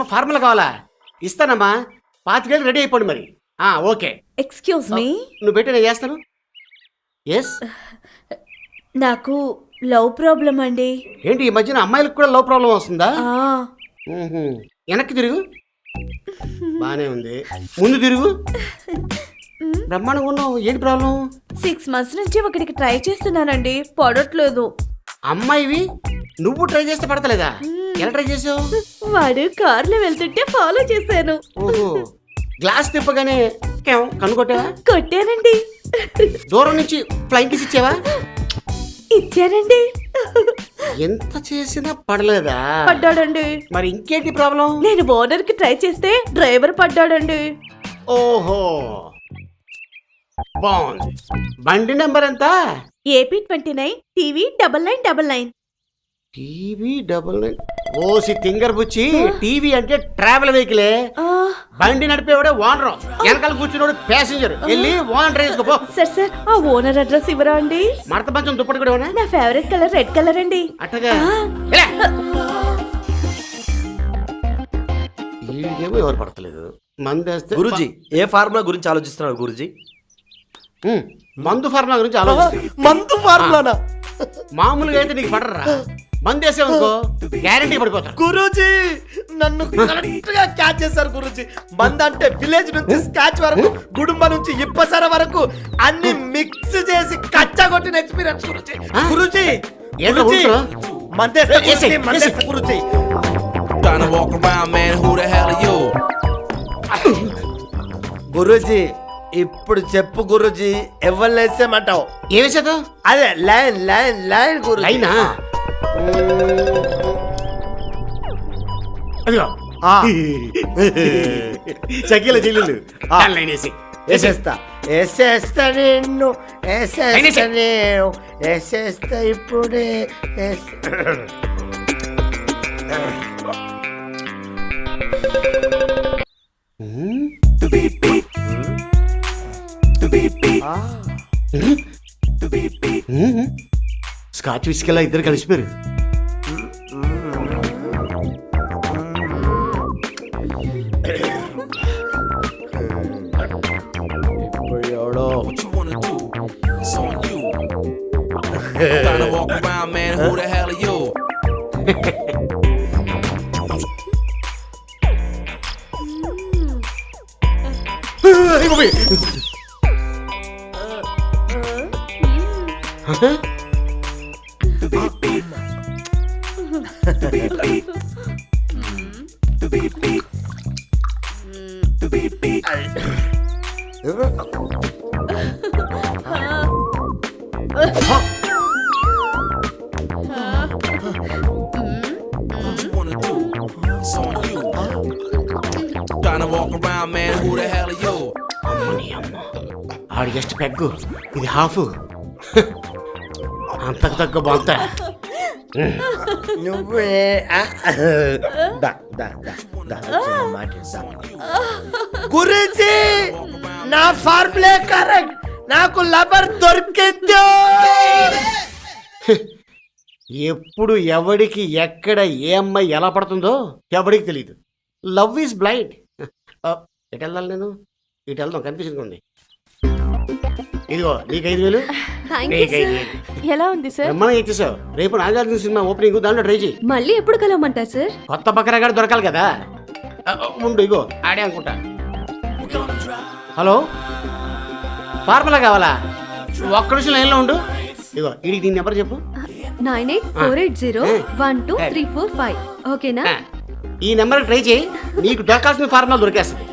Formula కావాలా? ఇస్తానమ్మా. 25,000 ready అయిపోండి మరి. ఓకే. Excuse me. నువ్వు పెట్టి నేను చేస్తాను. ఎస్. నాకు లవ్ ప్రాబ్లం అండి. ఏంటి ఈ మధ్యన అమ్మాయిలకు కూడా లవ్ ప్రాబ్లం వస్తుందా? ఆ. వెనక్కి తిరుగు. బానే ఉంది. ముందు తిరుగు. బ్రహ్మాండంగా ఉన్నావు. ఏంటి ప్రాబ్లం? 6 months నుంచి ఒకటికి ట్రై చేస్తున్నానండి, పడట్లేదు. అమ్మాయివి నువ్వు ట్రై చేస్తే పడతలేదా? ఎలా ట్రై చేసావు? వాడు కార్లో వెళ్తుంటే ఫాలో చేశాను. ఓహో, గ్లాస్ తిప్పగానే కన్ను కొట్టావా? కొట్టానండి. దూరం నుంచి ఫ్లైంగ్ కిస్ ఇచ్చావా? ఇచ్చానండి. ఎంత చేసినా పడలేదా? పడ్డాడండి. మరి ఇంకేంటి ప్రాబ్లం? నేను ఓనర్ కి ట్రై చేస్తే డ్రైవర్ పడ్డాడండి. ఓహో, బాగుంది. బండి నెంబర్ ఎంత? AP 29 TV 9999. టీవీ 99. ఓసి తింగర్ బుచ్చి. టీవీ అంటే ట్రావెల్ వెహికలే. బండి నడిపేవాడే ఓనర్, వెనకాల కూర్చున్నాడు ప్యాసింజర్. వెళ్ళి ఓనర్ డ్రైవ్ చేసుకో. సార్ ఆ ఓనర్ అడ్రస్ ఇవ్వరా అండి? మడత పంచం దుప్పటి కూడా ఇవ్వనా? నా ఫేవరెట్ కలర్ రెడ్ కలర్ అండి. అట్టగా ఈడేమో ఎవరు పడతలేదు. మందేస్తే గురుజీ ఏ ఫార్ములా గురించి ఆలోచిస్తున్నారు గురుజీ? మందు ఫార్ములా గురించి ఆలోచిస్తుంది. మందు ఫార్ములానా? మామూలుగా అయితే నీకు పడరా, మందేసావనుకో గ్యారంటీ పడిపోతారు. గురూజీ నన్ను కరెక్ట్ గా క్యాచ్ చేశారు గురూజీ. మంద అంటే విలేజ్ నుంచి స్కాచ్ వరకు, గుడుంబ నుంచి ఇప్పసర వరకు అన్ని మిక్స్ చేసి కచ్చా కొట్టిన ఎక్స్పీరియన్స్ గురూజీ. గురూజీ గురూజీ మందేస్తా గురూజీ. గురూజీ ఇప్పుడు చెప్పు గురూజీ, ఎవరు వేసేమంటావు? ఏమి చేద్దాం? అదే లైన్ లైన్ లైన్ గురు. లైనా? అదిగో చక్కీల చెల్లెలు లైన్ వేసి వేసేస్తా వేసేస్తా నిన్ను వేసేస్తా నేను వేసేస్తా ఇప్పుడే. స్కాచ్ విస్కెలా ఇద్దరు కలిసిపోయారు. ఆడు జస్ట్ పెగ్గు, ఇది హాఫ్. అంతకు తగ్గ బాగుంటా. నువ్వే గురించి నా ఫార్ములే కరెక్ట్. నాకు లవర్ దొరికింది. ఎప్పుడు ఎవడికి ఎక్కడ ఏ అమ్మాయి ఎలా పడుతుందో ఎవడికి తెలియదు. Love is blind. ఎటు వెళ్ళాలి నేను? ఇటు వెళ్దాం, కన్ఫ్యూజన్గా ఉంది. ఇదిగో నీకు 5,000. ఎలా ఉంది సార్? బ్రహ్మాండంగా ఇచ్చేసావు. రేపు నాగార్జున సినిమా ఓపెనింగ్, దాంట్లో ట్రై చేయి. మళ్ళీ ఎప్పుడు కలవమంటారు సార్? కొత్త బకరాగాడు దొరకాలి కదా. ఉండు, ఇగో ఆడే అనుకుంటా. హలో, ఫార్ములా కావాలా? ఒక్క నిమిషం లైన్లో ఉండు. ఇగో ఇది దీని నెంబర్ చెప్పు. 9848012345. ఓకేనా? ఈ నెంబర్ ట్రై చేయి, నీకు దొరకాల్సిన ఫార్ములా దొరికేస్తుంది.